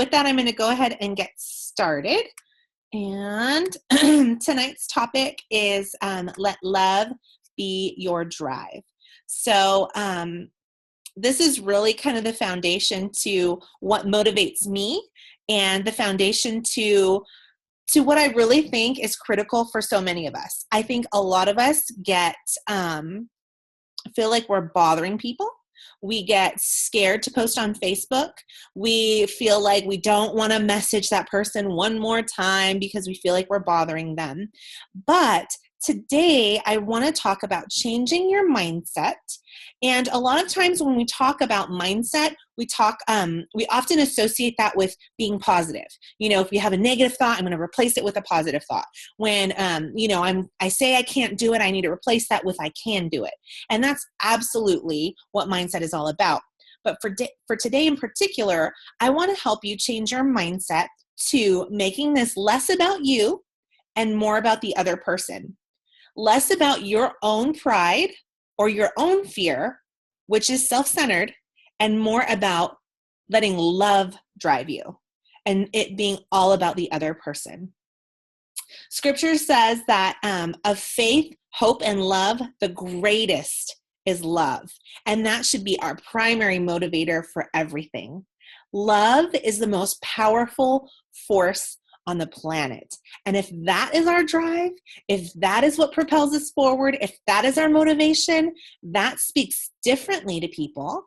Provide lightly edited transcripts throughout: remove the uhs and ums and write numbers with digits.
with that, I'm going to go ahead and get started. And tonight's topic is let love be your drive. So this is really kind of the foundation to what motivates me and the foundation to what I really think is critical for so many of us. I think a lot of us feel like we're bothering people. We get scared to post on Facebook. We feel like we don't want to message that person one more time because we feel like we're bothering them. But today, I want to talk about changing your mindset. And a lot of times when we talk about mindset, we often associate that with being positive. If you have a negative thought, I'm going to replace it with a positive thought. When, I say I can't do it, I need to replace that with I can do it. And that's absolutely what mindset is all about. But for today in particular, I want to help you change your mindset to making this less about you and more about the other person. Less about your own pride or your own fear, which is self-centered, and more about letting love drive you and it being all about the other person. Scripture says that of faith, hope, and love, the greatest is love. And that should be our primary motivator for everything. Love is the most powerful force on the planet. And if that is our drive, if that is what propels us forward, if that is our motivation, that speaks differently to people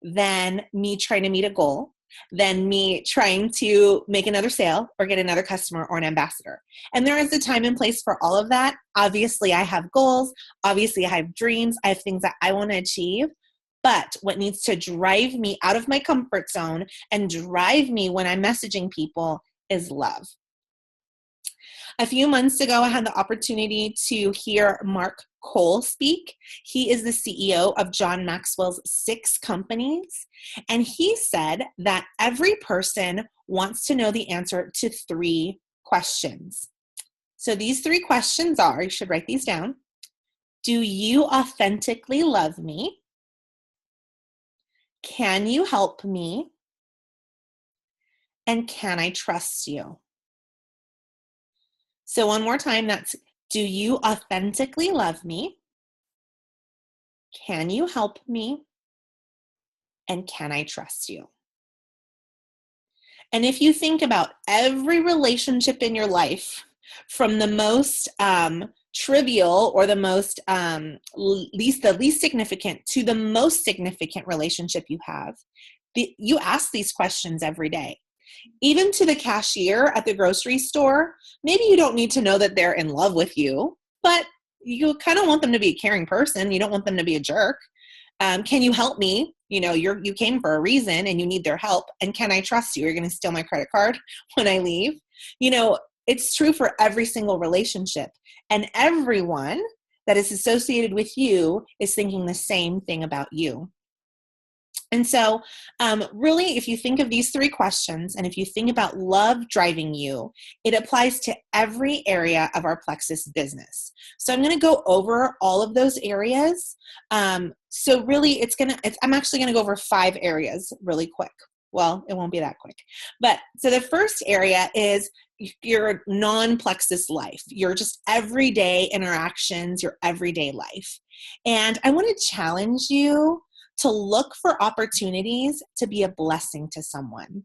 than me trying to meet a goal, than me trying to make another sale or get another customer or an ambassador. And there is a time and place for all of that. Obviously, I have goals. Obviously, I have dreams. I have things that I want to achieve. But what needs to drive me out of my comfort zone and drive me when I'm messaging people is love. A few months ago, I had the opportunity to hear Mark Cole speak. He is the CEO of John Maxwell's 6 companies. And he said that every person wants to know the answer to 3 questions. So these 3 questions are, you should write these down. Do you authentically love me? Can you help me? And can I trust you? So one more time, that's, do you authentically love me? Can you help me? And can I trust you? And if you think about every relationship in your life, from the most trivial or the most least significant to the most significant relationship you have, you ask these questions every day. Even to the cashier at the grocery store, maybe you don't need to know that they're in love with you, but you kind of want them to be a caring person. You don't want them to be a jerk. Can you help me? You came for a reason and you need their help. And can I trust you? You're going to steal my credit card when I leave. It's true for every single relationship. And everyone that is associated with you is thinking the same thing about you. And so really, if you think of these 3 questions, and if you think about love driving you, it applies to every area of our Plexus business. So I'm going to go over all of those areas. So really, I'm actually going to go over 5 areas really quick. Well, it won't be that quick. But so the first area is your non-Plexus life, your just everyday interactions, your everyday life. And I want to challenge you to look for opportunities to be a blessing to someone.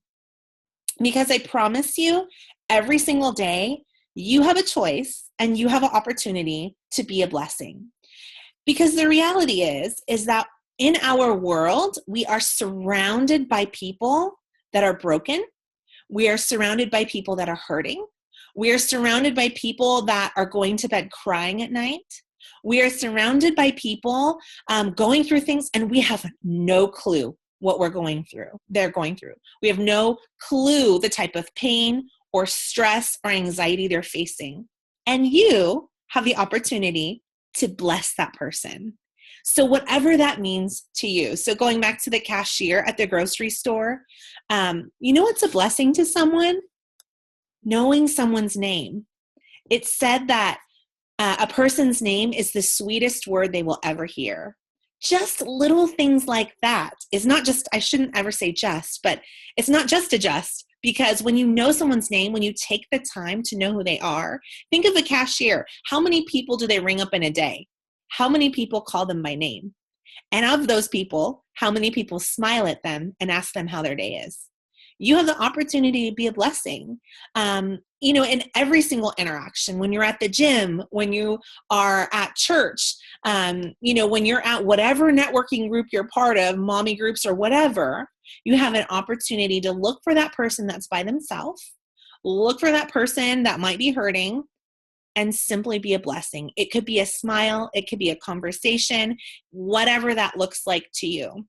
Because I promise you, every single day, you have a choice and you have an opportunity to be a blessing. Because the reality is that in our world, we are surrounded by people that are broken. We are surrounded by people that are hurting. We are surrounded by people that are going to bed crying at night. We are surrounded by people going through things, and we have no clue what they're going through. We have no clue the type of pain or stress or anxiety they're facing. And you have the opportunity to bless that person. So whatever that means to you. So going back to the cashier at the grocery store, what's a blessing to someone? Knowing someone's name. It's said that a person's name is the sweetest word they will ever hear. Just little things like that is not just, I shouldn't ever say just, but it's not just a just, Because when you know someone's name, when you take the time to know who they are, think of a cashier. How many people do they ring up in a day? How many people call them by name? And of those people, how many people smile at them and ask them how their day is? You have the opportunity to be a blessing, in every single interaction, when you're at the gym, when you are at church, when you're at whatever networking group you're part of, mommy groups or whatever, you have an opportunity to look for that person that's by themselves, look for that person that might be hurting, and simply be a blessing. It could be a smile, it could be a conversation, whatever that looks like to you.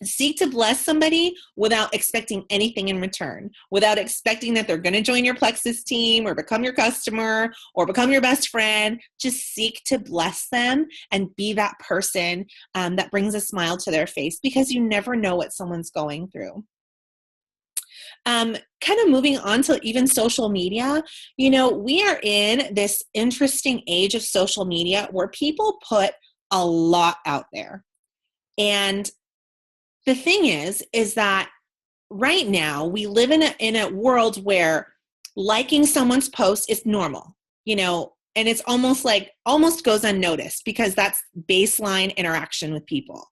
Seek to bless somebody without expecting anything in return, without expecting that they're going to join your Plexus team or become your customer or become your best friend. Just seek to bless them and be that person that brings a smile to their face, because you never know what someone's going through. Kind of moving on to even social media, we are in this interesting age of social media where people put a lot out there. And the thing is that right now we live in a world where liking someone's post is normal, and it's almost goes unnoticed because that's baseline interaction with people.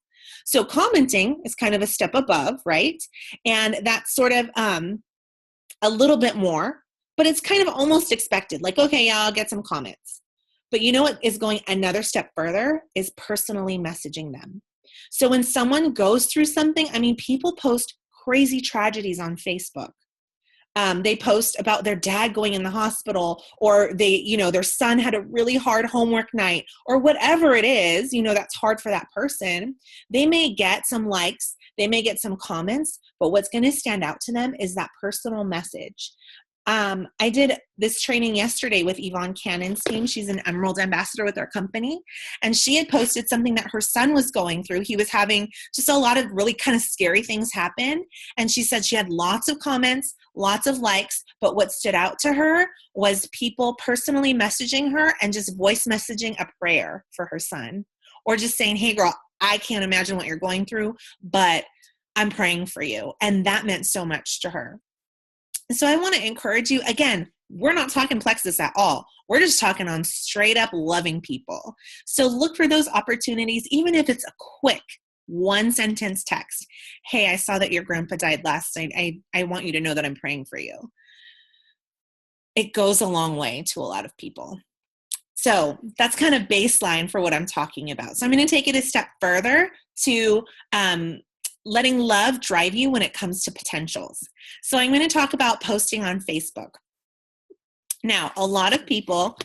So commenting is kind of a step above, right? And that's sort of a little bit more, but it's kind of almost expected. Like, okay, yeah, I'll get some comments. But you know what is going another step further is personally messaging them. So when someone goes through something, people post crazy tragedies on Facebook. They post about their dad going in the hospital, or their son had a really hard homework night, or whatever it is, that's hard for that person. They may get some likes, they may get some comments, but what's going to stand out to them is that personal message. I did this training yesterday with Yvonne Cannon's team. She's an Emerald ambassador with our company. And she had posted something that her son was going through. He was having just a lot of really kind of scary things happen. And she said she had lots of comments, lots of likes, but what stood out to her was people personally messaging her and just voice messaging a prayer for her son. Or just saying, hey girl, I can't imagine what you're going through, but I'm praying for you. And that meant so much to her. So I want to encourage you, again, we're not talking Plexus at all. We're just talking on straight up loving people. So look for those opportunities, even if it's a quick one sentence text. Hey, I saw that your grandpa died last night. I want you to know that I'm praying for you. It goes a long way to a lot of people. So that's kind of baseline for what I'm talking about. So I'm going to take it a step further to letting love drive you when it comes to potentials. So I'm going to talk about posting on Facebook. Now, a lot of people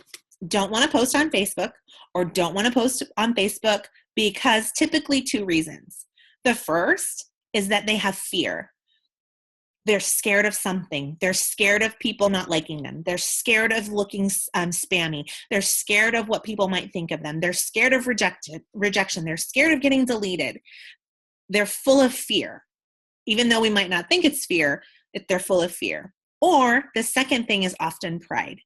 don't want to post on Facebook or don't want to post on Facebook because typically two reasons. The first is that they have fear. They're scared of something. They're scared of people not liking them. They're scared of looking spammy. They're scared of what people might think of them. They're scared of rejection. They're scared of getting deleted. They're full of fear. Even though we might not think it's fear, they're full of fear. Or the second thing is often pride.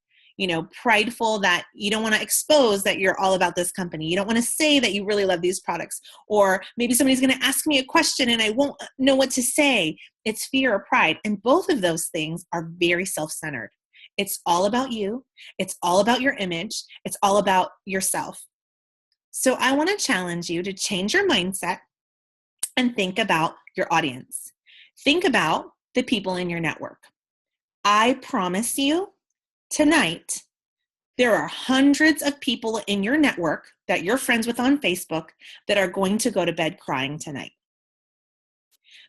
Prideful that you don't want to expose that you're all about this company. You don't want to say that you really love these products. Or maybe somebody's going to ask me a question and I won't know what to say. It's fear or pride. And both of those things are very self-centered. It's all about you. It's all about your image. It's all about yourself. So I want to challenge you to change your mindset and think about your audience. Think about the people in your network. I promise you, tonight, there are hundreds of people in your network that you're friends with on Facebook that are going to go to bed crying tonight.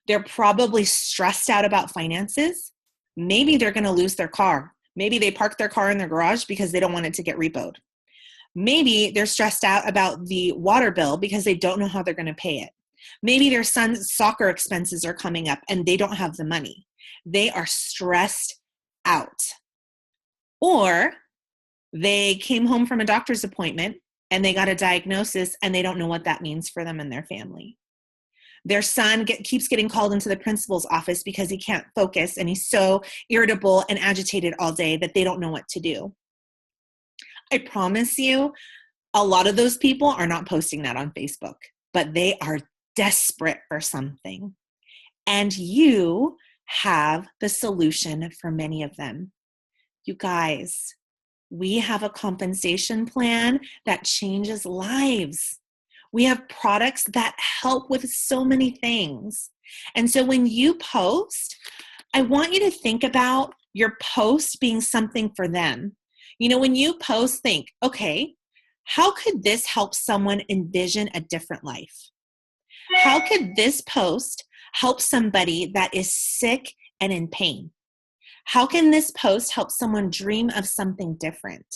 They're probably stressed out about finances. Maybe they're going to lose their car. Maybe they parked their car in their garage because they don't want it to get repoed. Maybe they're stressed out about the water bill because they don't know how they're going to pay it. Maybe their son's soccer expenses are coming up and they don't have the money. They are stressed out. Or they came home from a doctor's appointment and they got a diagnosis and they don't know what that means for them and their family. Their son keeps getting called into the principal's office because he can't focus and he's so irritable and agitated all day that they don't know what to do. I promise you, a lot of those people are not posting that on Facebook, but they are desperate for something. And you have the solution for many of them. You guys, we have a compensation plan that changes lives. We have products that help with so many things. And so when you post, I want you to think about your post being something for them. You know, when you post, think, okay, how could this help someone envision a different life? How could this post help somebody that is sick and in pain? How can this post help someone dream of something different?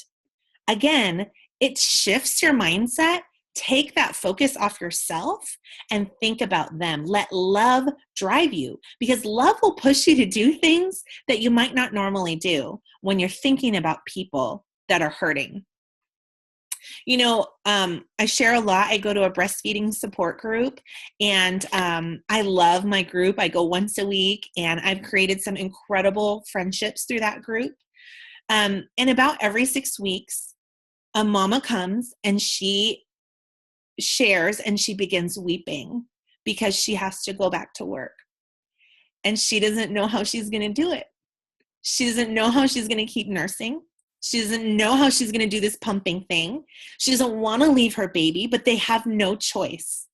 Again, it shifts your mindset. Take that focus off yourself and think about them. Let love drive you, because love will push you to do things that you might not normally do when you're thinking about people that are hurting. You know, I share a lot. I go to a breastfeeding support group, and I love my group. I go once a week, and I've created some incredible friendships through that group. And about every 6 weeks, a mama comes and she shares and she begins weeping because she has to go back to work. And she doesn't know how she's going to do it. She doesn't know how she's going to keep nursing. She doesn't know how she's going to do this pumping thing. She doesn't want to leave her baby, but they have no choice.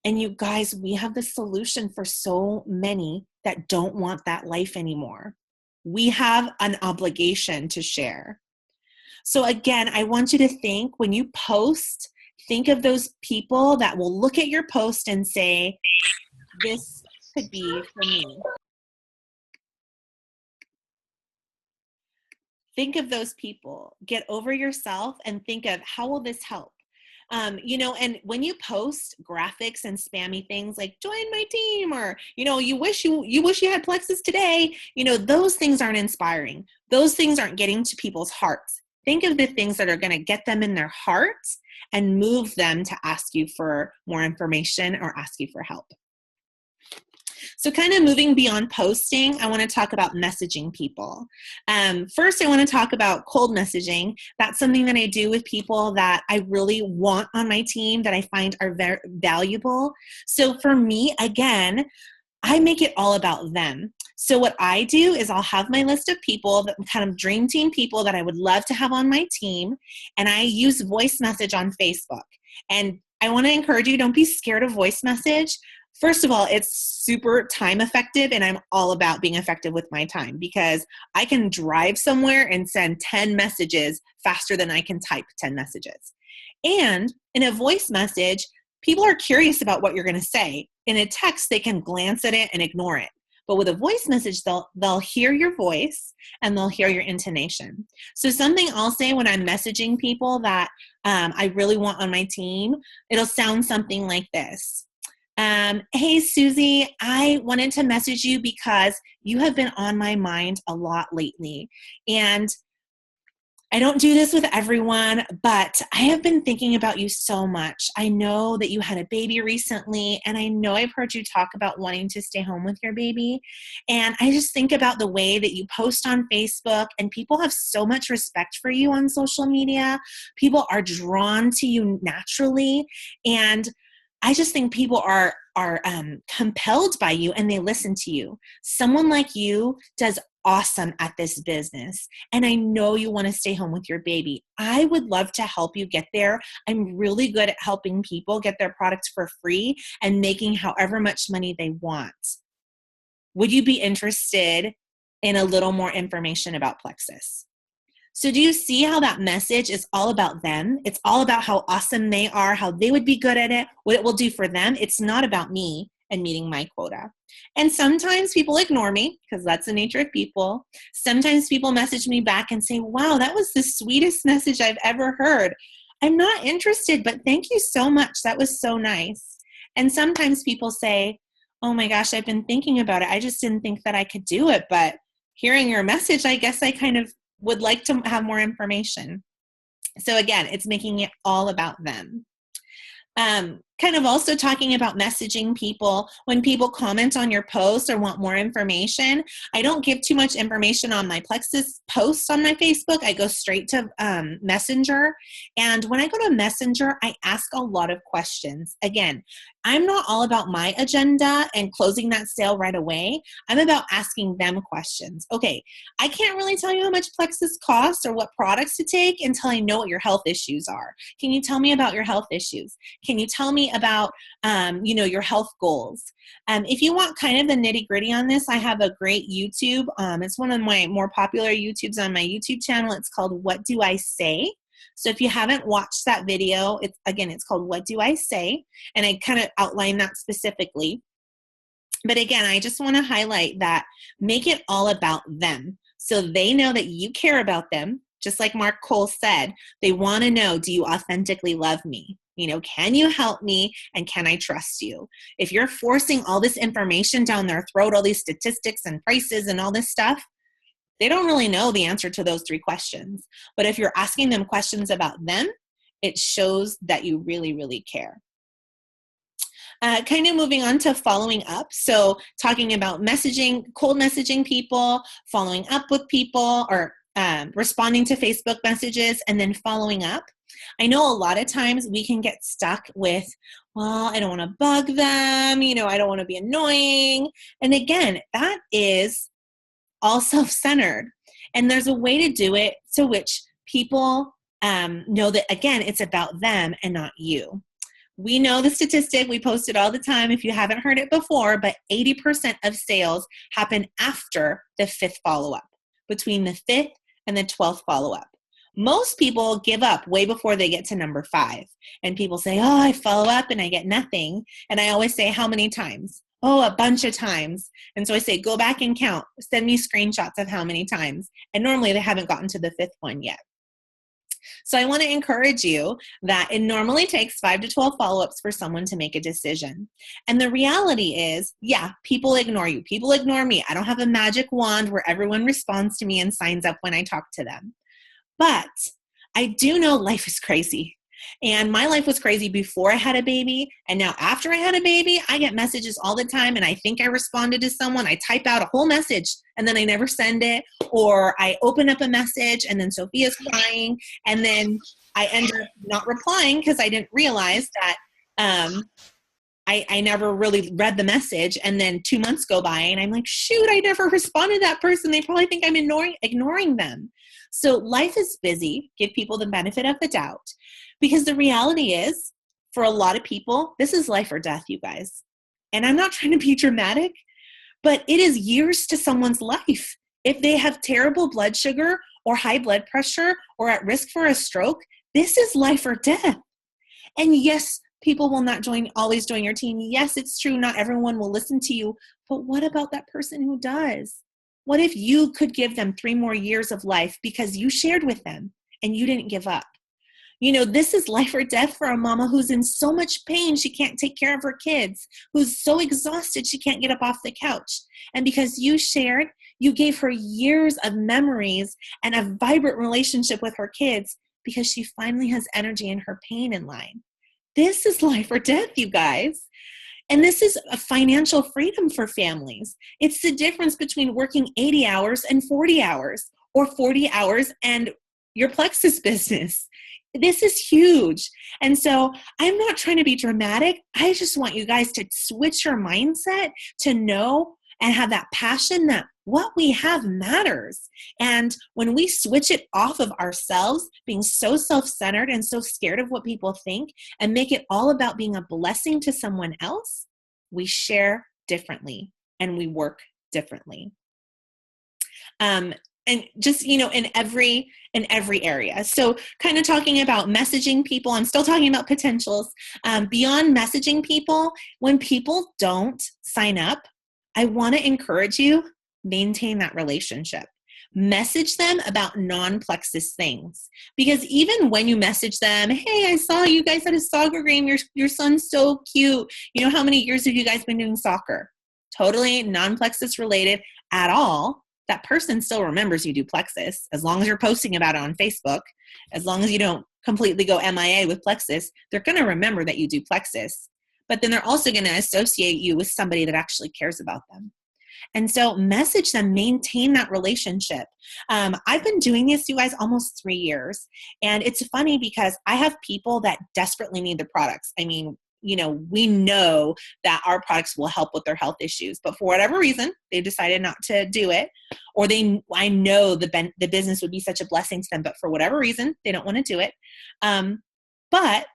And you guys, we have the solution for so many that don't want that life anymore. We have an obligation to share. So again, I want you to think when you post, think of those people that will look at your post and say, this could be for me. Think of those people. Get over yourself and think of, how will this help? You know, and when you post graphics and spammy things like join my team, or, you know, you wish you had Plexus today, you know, those things aren't inspiring. Those things aren't getting to people's hearts. Think of the things that are going to get them in their hearts and move them to ask you for more information or ask you for help. So kind of moving beyond posting, I want to talk about messaging people. First, I want to talk about cold messaging. That's something that I do with people that I really want on my team, that I find are very valuable. So for me, again, I make it all about them. So what I do is I'll have my list of people, that kind of dream team people that I would love to have on my team, and I use voice message on Facebook. And I want to encourage you, don't be scared of voice message. First of all, it's super time effective, and I'm all about being effective with my time, because I can drive somewhere and send 10 messages faster than I can type 10 messages. And in a voice message, people are curious about what you're going to say. In a text, they can glance at it and ignore it. But with a voice message, they'll hear your voice and they'll hear your intonation. So something I'll say when I'm messaging people that I really want on my team, it'll sound something like this. Hey, Susie, I wanted to message you because you have been on my mind a lot lately. And I don't do this with everyone, but I have been thinking about you so much. I know that you had a baby recently, and I know I've heard you talk about wanting to stay home with your baby. And I just think about the way that you post on Facebook, and people have so much respect for you on social media. People are drawn to you naturally. And I just think people are compelled by you, and they listen to you. Someone like you does awesome at this business, and I know you want to stay home with your baby. I would love to help you get there. I'm really good at helping people get their products for free and making however much money they want. Would you be interested in a little more information about Plexus? So do you see how that message is all about them? It's all about how awesome they are, how they would be good at it, what it will do for them. It's not about me and meeting my quota. And sometimes people ignore me, because that's the nature of people. Sometimes people message me back and say, wow, that was the sweetest message I've ever heard. I'm not interested, but thank you so much. That was so nice. And sometimes people say, oh my gosh, I've been thinking about it. I just didn't think that I could do it. But hearing your message, I guess I kind of would like to have more information. So again, it's making it all about them. kind of also talking about messaging people. When people comment on your post or want more information, I don't give too much information on my Plexus posts on my Facebook. I go straight to Messenger. And when I go to Messenger, I ask a lot of questions. Again, I'm not all about my agenda and closing that sale right away. I'm about asking them questions. Okay, I can't really tell you how much Plexus costs or what products to take until I know what your health issues are. Can you tell me about your health issues? Can you tell me about, your health goals? If you want kind of the nitty gritty on this, I have a great YouTube. It's one of my more popular YouTubes on my YouTube channel. It's called What Do I Say? So if you haven't watched that video, it's called What Do I Say? And I kind of outline that specifically. But again, I just want to highlight that make it all about them so they know that you care about them. Just like Mark Cole said, they want to know, do you authentically love me? Can you help me and can I trust you? If you're forcing all this information down their throat, all these statistics and prices and all this stuff, they don't really know the answer to those 3 questions. But if you're asking them questions about them, it shows that you really, really care. Kind of moving on to following up. So talking about messaging, cold messaging people, following up with people, or responding to Facebook messages, and then following up. I know a lot of times we can get stuck with, well, I don't want to bug them, I don't want to be annoying. And again, that is all self-centered. And there's a way to do it to which people know that, again, it's about them and not you. We know the statistic, we post it all the time if you haven't heard it before, but 80% of sales happen after the 5th follow-up, between the 5th and the 12th follow-up. Most people give up way before they get to number 5. And people say, oh, I follow up and I get nothing. And I always say, how many times? Oh, a bunch of times. And so I say, go back and count. Send me screenshots of how many times. And normally they haven't gotten to the 5th one yet. So I want to encourage you that it normally takes 5 to 12 follow-ups for someone to make a decision. And the reality is, yeah, people ignore you. People ignore me. I don't have a magic wand where everyone responds to me and signs up when I talk to them. But I do know life is crazy. And my life was crazy before I had a baby. And now after I had a baby, I get messages all the time. And I think I responded to someone. I type out a whole message and then I never send it. Or I open up a message and then Sophia's crying. And then I end up not replying because I didn't realize that I never really read the message. And then 2 months go by and I'm like, shoot, I never responded to that person. They probably think I'm ignoring them. So life is busy. Give people the benefit of the doubt. Because the reality is, for a lot of people, this is life or death, you guys. And I'm not trying to be dramatic, but it is years to someone's life. If they have terrible blood sugar or high blood pressure or at risk for a stroke, this is life or death. And yes, people will not always join your team. Yes, it's true. Not everyone will listen to you. But what about that person who does? What if you could give them 3 more years of life because you shared with them and you didn't give up? This is life or death for a mama who's in so much pain she can't take care of her kids, who's so exhausted she can't get up off the couch. And because you shared, you gave her years of memories and a vibrant relationship with her kids because she finally has energy in her pain in line. This is life or death, you guys. And this is a financial freedom for families. It's the difference between working 80 hours and 40 hours, or 40 hours and your Plexus business. This is huge. And so I'm not trying to be dramatic. I just want you guys to switch your mindset to know and have that passion that what we have matters. And when we switch it off of ourselves, being so self-centered and so scared of what people think, and make it all about being a blessing to someone else, we share differently and we work differently. And just, in every area. So kind of talking about messaging people, I'm still talking about potentials. Beyond messaging people, when people don't sign up, I want to encourage you, maintain that relationship. Message them about non-Plexus things. Because even when you message them, hey, I saw you guys at a soccer game. Your son's so cute. How many years have you guys been doing soccer? Totally non-Plexus related at all. That person still remembers you do Plexus, as long as you're posting about it on Facebook, as long as you don't completely go MIA with Plexus, they're going to remember that you do Plexus, but then they're also going to associate you with somebody that actually cares about them. And so message them, maintain that relationship. I've been doing this, you guys, almost 3 years. And it's funny because I have people that desperately need the products. I mean, we know that our products will help with their health issues, but for whatever reason, they decided not to do it. Or I know the business would be such a blessing to them, but for whatever reason, they don't want to do it. But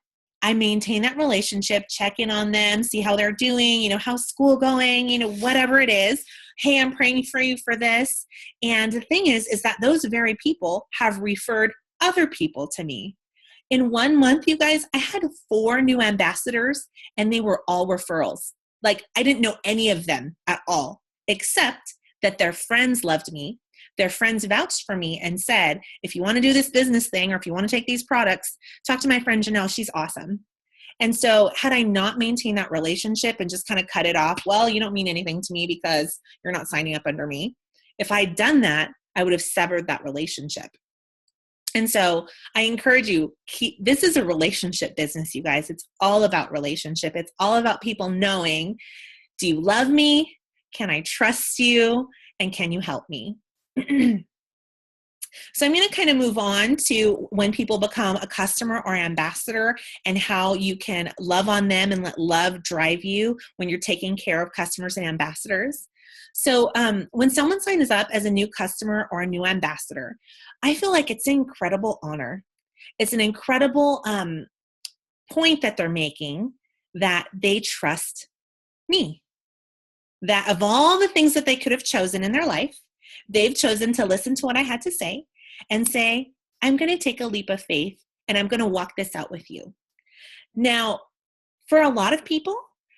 I maintain that relationship, check in on them, see how they're doing, how's school going, whatever it is. Hey, I'm praying for you for this. And the thing is that those very people have referred other people to me. In 1 month, you guys, I had 4 new ambassadors, and they were all referrals. Like, I didn't know any of them at all, except that their friends loved me. Their friends vouched for me and said, if you want to do this business thing, or if you want to take these products, talk to my friend Janelle. She's awesome. And so had I not maintained that relationship and just kind of cut it off, well, you don't mean anything to me because you're not signing up under me. If I'd done that, I would have severed that relationship. And so I encourage you, this is a relationship business, you guys. It's all about relationship. It's all about people knowing, do you love me? Can I trust you? And can you help me? So I'm going to kind of move on to when people become a customer or ambassador and how you can love on them and let love drive you when you're taking care of customers and ambassadors. So when someone signs up as a new customer or a new ambassador, I feel like it's an incredible honor. It's an incredible point that they're making that they trust me. That of all the things that they could have chosen in their life, they've chosen to listen to what I had to say and say, I'm going to take a leap of faith and I'm going to walk this out with you. Now, for a lot of people,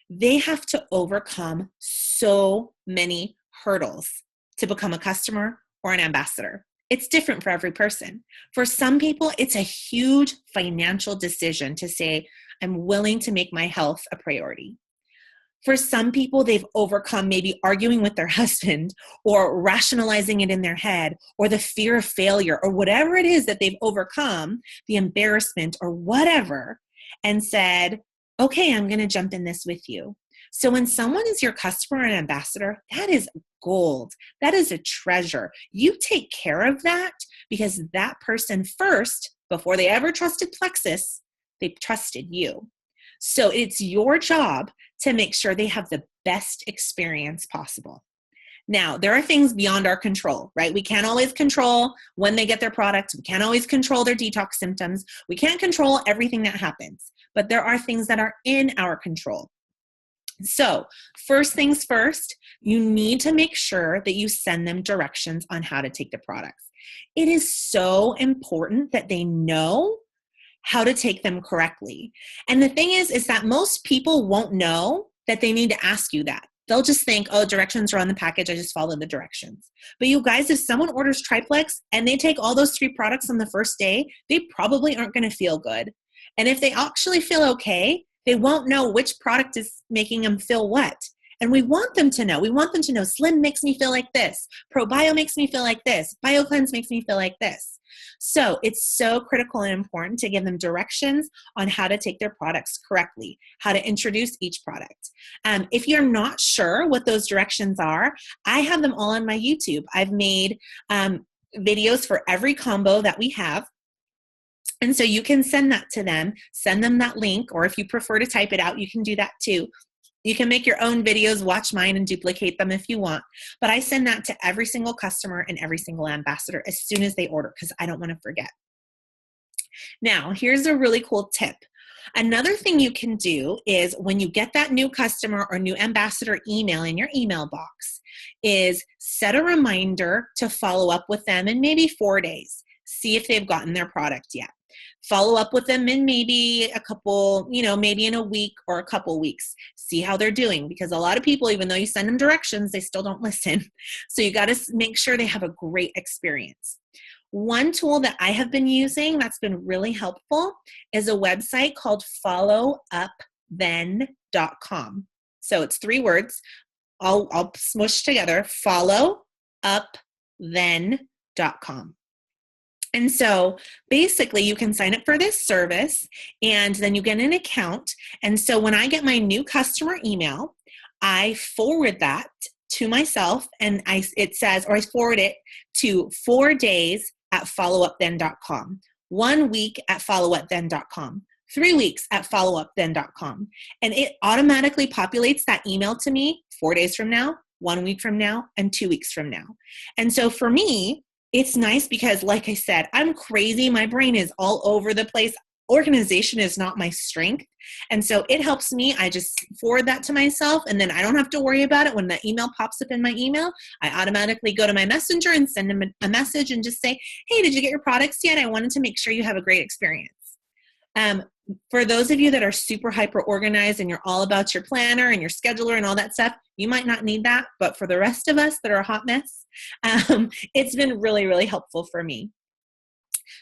they have to overcome so many hurdles to become a customer or an ambassador. It's different for every person. For some people, it's a huge financial decision to say, I'm willing to make my health a priority. For some people, they've overcome maybe arguing with their husband or rationalizing it in their head or the fear of failure or whatever it is that they've overcome, the embarrassment or whatever, and said, okay, I'm going to jump in this with you. So when someone is your customer and ambassador, that is gold. That is a treasure. You take care of that because that person first, before they ever trusted Plexus, they trusted you. So it's your job to make sure they have the best experience possible. Now, there are things beyond our control, right? We can't always control when they get their product. We can't always control their detox symptoms. We can't control everything that happens, but there are things that are in our control. So first things first, you need to make sure that you send them directions on how to take the products. It is so important that they know how to take them correctly. And the thing is that most people won't know that they need to ask you that. They'll just think, oh, directions are on the package. I just follow the directions. But you guys, if someone orders Triplex and they take all those 3 products on the first day, they probably aren't going to feel good. And if they actually feel okay, they won't know which product is making them feel what. And we want them to know. We want them to know Slim makes me feel like this. ProBio makes me feel like this. BioCleanse makes me feel like this. So it's so critical and important to give them directions on how to take their products correctly, how to introduce each product. If you're not sure what those directions are, I have them all on my YouTube. I've made videos for every combo that we have. And so you can send that to them, send them that link, or if you prefer to type it out, you can do that too. You can make your own videos, watch mine, and duplicate them if you want. But I send that to every single customer and every single ambassador as soon as they order because I don't want to forget. Now, here's a really cool tip. Another thing you can do is when you get that new customer or new ambassador email in your email box is set a reminder to follow up with them in maybe 4 days. See if they've gotten their product yet. Follow up with them in maybe a couple, maybe in a week or a couple weeks. See how they're doing because a lot of people, even though you send them directions, they still don't listen. So you got to make sure they have a great experience. One tool that I have been using that's been really helpful is a website called followupthen.com. So it's 3 words. I'll smush together, followupthen.com. And so basically you can sign up for this service and then you get an account. And so when I get my new customer email, I forward that to myself and it says, or I forward it to 4 days at followupthen.com, 1 week at followupthen.com, 3 weeks at followupthen.com. And it automatically populates that email to me 4 days from now, 1 week from now, and 2 weeks from now. And so for me, it's nice because, like I said, I'm crazy. My brain is all over the place. Organization is not my strength. And so it helps me. I just forward that to myself, and then I don't have to worry about it. When that email pops up in my email, I automatically go to my messenger and send them a message and just say, hey, did you get your products yet? I wanted to make sure you have a great experience. For those of you that are super hyper organized and you're all about your planner and your scheduler and all that stuff, you might not need that. But for the rest of us that are a hot mess, it's been really, really helpful for me.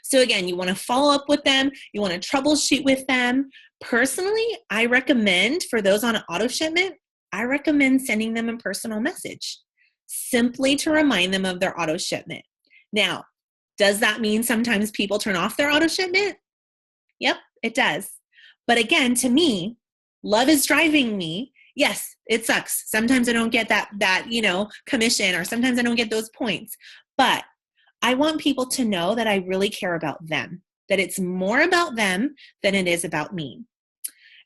So again, you want to follow up with them. You want to troubleshoot with them. Personally, I recommend for those on an auto shipment, I recommend sending them a personal message simply to remind them of their auto shipment. Now, does that mean sometimes people turn off their auto shipment? Yep, it does. But again, to me, love is driving me. Yes, it sucks. Sometimes I don't get that commission, or sometimes I don't get those points. But I want people to know that I really care about them, that it's more about them than it is about me.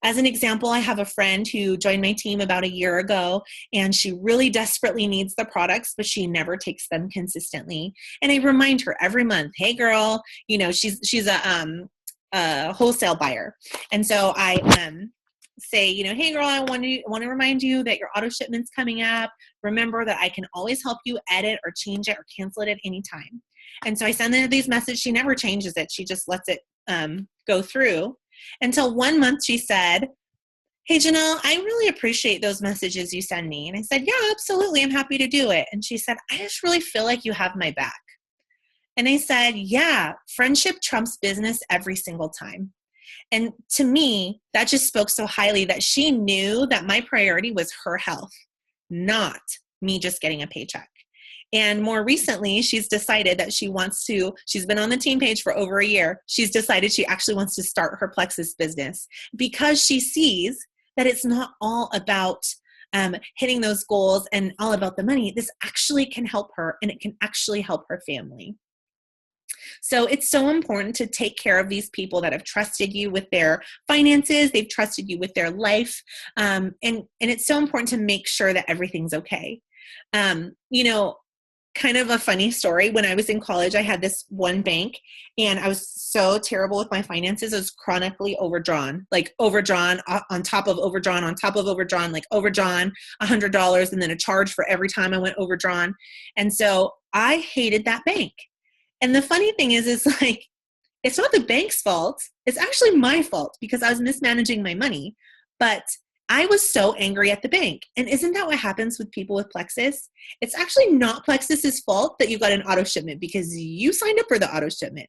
As an example, I have a friend who joined my team about a year ago, and she really desperately needs the products, but she never takes them consistently. And I remind her every month, hey girl, she's a wholesale buyer. And so I say, hey girl, I want to remind you that your auto shipment's coming up. Remember that I can always help you edit or change it or cancel it at any time. And so I send her these messages. She never changes it. She just lets it go through until one month she said, hey Janelle, I really appreciate those messages you send me. And I said, yeah, absolutely. I'm happy to do it. And she said, I just really feel like you have my back. And I said, yeah, friendship trumps business every single time. And to me, that just spoke so highly that she knew that my priority was her health, not me just getting a paycheck. And more recently, she's decided that she's been on the team page for over a year. She's decided she actually wants to start her Plexus business because she sees that it's not all about hitting those goals and all about the money. This actually can help her, and it can actually help her family. So it's so important to take care of these people that have trusted you with their finances. They've trusted you with their life. And it's so important to make sure that everything's okay. Kind of a funny story. When I was in college, I had this one bank, and I was so terrible with my finances. I was chronically overdrawn on top of overdrawn, like overdrawn $100 and then a charge for every time I went overdrawn. And so I hated that bank. And the funny thing is like, it's not the bank's fault. It's actually my fault because I was mismanaging my money. But I was so angry at the bank. And isn't that what happens with people with Plexus? It's actually not Plexus's fault that you got an auto shipment because you signed up for the auto shipment.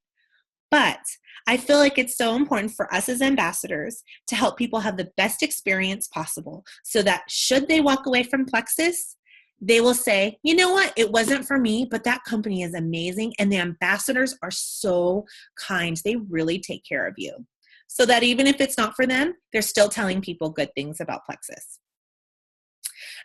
But I feel like it's so important for us as ambassadors to help people have the best experience possible so that should they walk away from Plexus, they will say, you know what, it wasn't for me, but that company is amazing. And the ambassadors are so kind. They really take care of you. So that even if it's not for them, they're still telling people good things about Plexus.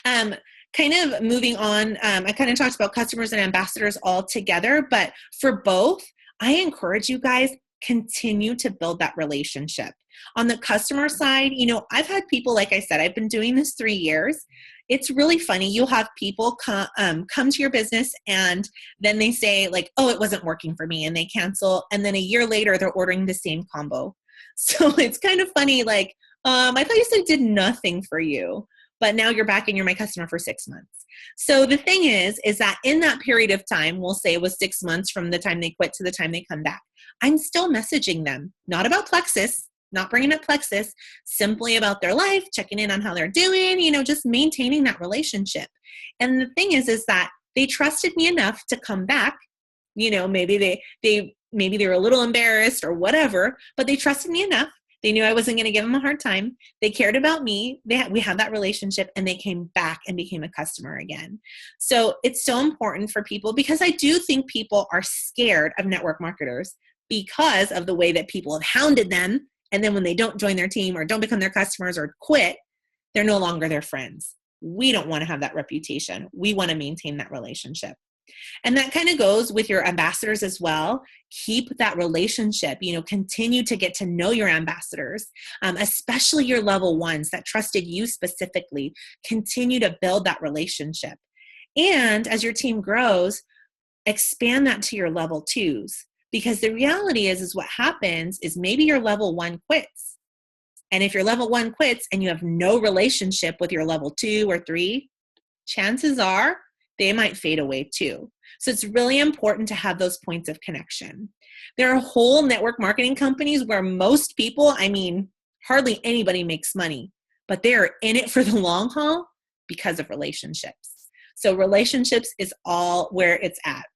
Kind of moving on, I kind of talked about customers and ambassadors all together, but for both, I encourage you guys, continue to build that relationship. On the customer side, I've had people, like I said, I've been doing this 3 years. It's really funny. You'll have people come to your business and then they say like, oh, it wasn't working for me, and they cancel. And then a year later, they're ordering the same combo. So it's kind of funny, like, I thought you said it did nothing for you, but now you're back and you're my customer for 6 months. So the thing is that in that period of time, we'll say it was 6 months from the time they quit to the time they come back, I'm still messaging them, not about Plexus, not bringing up Plexus, simply about their life, checking in on how they're doing, just maintaining that relationship. And the thing is that they trusted me enough to come back. Maybe they were a little embarrassed or whatever, but they trusted me enough They knew I wasn't going to give them a hard time. They cared about me. We had that relationship, and they came back and became a customer again. So it's so important for people, because I do think people are scared of network marketers because of the way that people have hounded them. And then when they don't join their team or don't become their customers or quit, they're no longer their friends. We don't want to have that reputation. We want to maintain that relationship. And that kind of goes with your ambassadors as well. Keep that relationship, continue to get to know your ambassadors, especially your level ones that trusted you specifically. Continue to build that relationship. And as your team grows, expand that to your level twos. Because the reality is what happens is maybe your level one quits. And if your level one quits and you have no relationship with your level 2 or 3, chances are they might fade away too. So it's really important to have those points of connection. There are whole network marketing companies where most people, hardly anybody makes money, but they're in it for the long haul because of relationships. So relationships is all where it's at.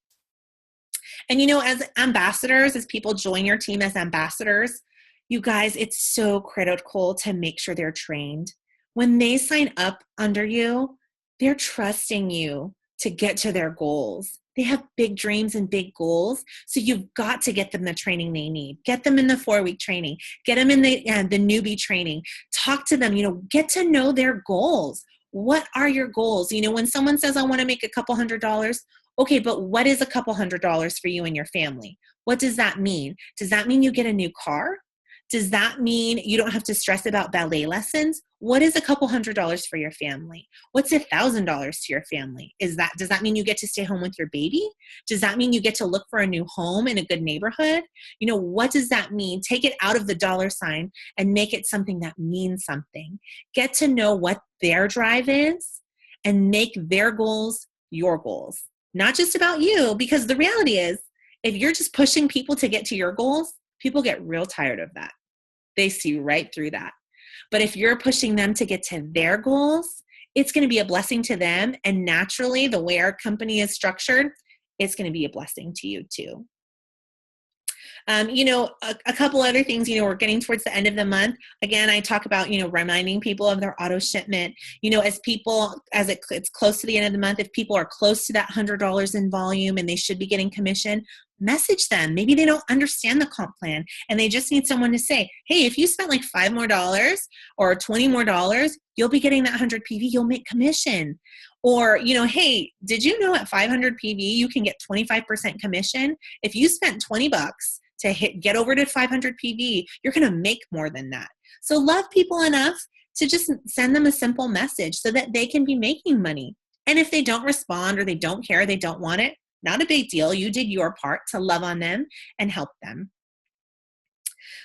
And as ambassadors, as people join your team as ambassadors, you guys, it's so critical to make sure they're trained. When they sign up under you, they're trusting you to get to their goals. They have big dreams and big goals. So you've got to get them the training they need. Get them in the 4-week training. Get them in the newbie training. Talk to them, get to know their goals. What are your goals? When someone says, I want to make a couple $100s, okay, but what is a couple $100s for you and your family? What does that mean? Does that mean you get a new car? Does that mean you don't have to stress about ballet lessons? What is a couple $100s for your family? What's $1,000 to your family? Does that mean you get to stay home with your baby? Does that mean you get to look for a new home in a good neighborhood? What does that mean? Take it out of the dollar sign and make it something that means something. Get to know what their drive is and make their goals your goals. Not just about you, because the reality is, if you're just pushing people to get to your goals, people get real tired of that. They see right through that. But if you're pushing them to get to their goals, it's going to be a blessing to them. And naturally, the way our company is structured, it's going to be a blessing to you too. A couple other things, we're getting towards the end of the month. Again, I talk about, reminding people of their auto shipment. As it's close to the end of the month, if people are close to that $100 in volume and they should be getting commission, message them. Maybe they don't understand the comp plan and they just need someone to say, hey, if you spent like $5 more or $20 more, you'll be getting that 100 PV, you'll make commission. Or, hey, did you know at 500 PV, you can get 25% commission? If you spent $20 to get over to 500 PV, you're going to make more than that. So love people enough to just send them a simple message so that they can be making money. And if they don't respond or they don't care, they don't want it, not a big deal. You did your part to love on them and help them.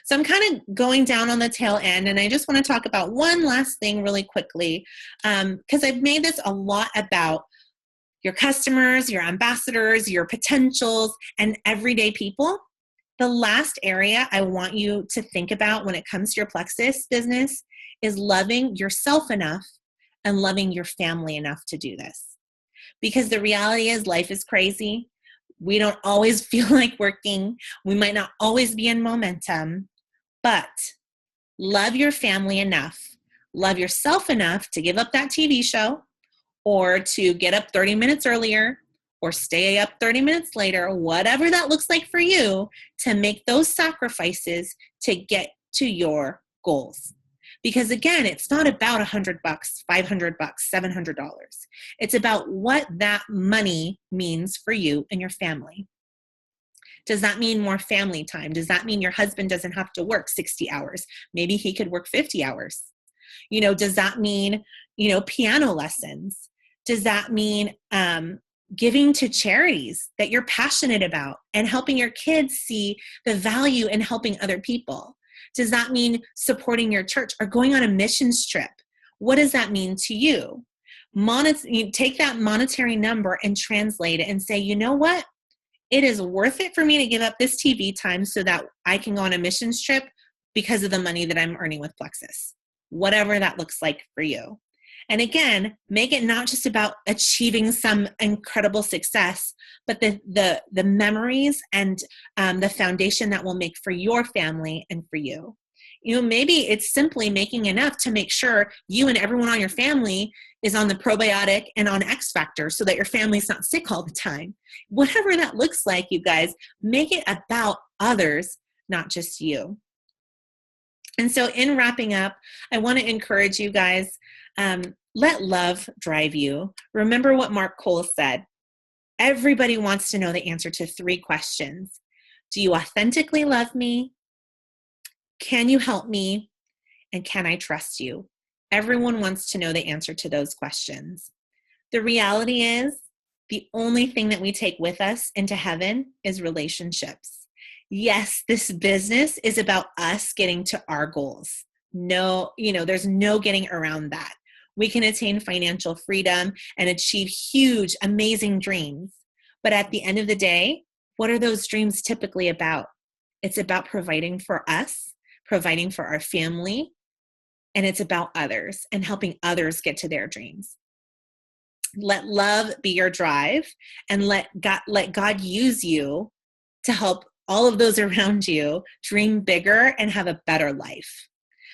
So I'm kind of going down on the tail end, and I just want to talk about one last thing really quickly, because I've made this a lot about your customers, your ambassadors, your potentials, and everyday people. The last area I want you to think about when it comes to your Plexus business is loving yourself enough and loving your family enough to do this. Because the reality is life is crazy. We don't always feel like working. We might not always be in momentum, but love your family enough. Love yourself enough to give up that TV show or to get up 30 minutes earlier or stay up 30 minutes later, whatever that looks like for you, to make those sacrifices to get to your goals. Because again, it's not about $100, $500, $700. It's about what that money means for you and your family. Does that mean more family time? Does that mean your husband doesn't have to work 60 hours? Maybe he could work 50 hours. Does that mean, piano lessons? Does that mean giving to charities that you're passionate about and helping your kids see the value in helping other people? Does that mean supporting your church or going on a missions trip? What does that mean to you? You take that monetary number and translate it and say, you know what? It is worth it for me to give up this TV time so that I can go on a missions trip because of the money that I'm earning with Plexus. Whatever that looks like for you. And again, make it not just about achieving some incredible success, but the memories and the foundation that will make for your family and for you. Maybe it's simply making enough to make sure you and everyone on your family is on the probiotic and on X Factor so that your family's not sick all the time. Whatever that looks like, you guys, make it about others, not just you. And so in wrapping up, I want to encourage you guys, let love drive you. Remember what Mark Cole said. Everybody wants to know the answer to 3 questions. Do you authentically love me? Can you help me? And can I trust you? Everyone wants to know the answer to those questions. The reality is, the only thing that we take with us into heaven is relationships. Yes, this business is about us getting to our goals. No, there's no getting around that. We can attain financial freedom and achieve huge, amazing dreams. But at the end of the day, what are those dreams typically about? It's about providing for us, providing for our family, and it's about others and helping others get to their dreams. Let love be your drive, and let God use you to help all of those around you dream bigger and have a better life.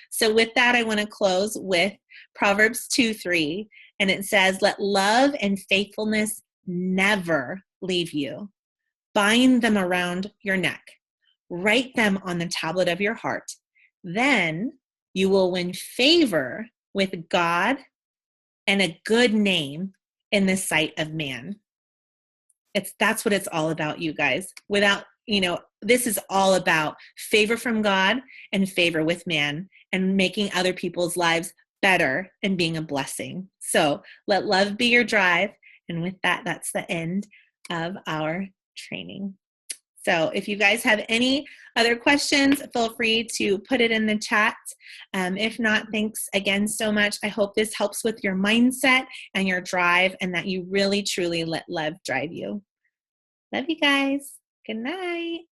So with that, I want to close with Proverbs 2:3, and it says, let love and faithfulness never leave you. Bind them around your neck. Write them on the tablet of your heart. Then you will win favor with God and a good name in the sight of man. That's what it's all about, you guys. This is all about favor from God and favor with man and making other people's lives better and being a blessing. So let love be your drive. And with that, that's the end of our training. So if you guys have any other questions, feel free to put it in the chat. If not, thanks again so much. I hope this helps with your mindset and your drive, and that you really, truly let love drive you. Love you guys. Good night.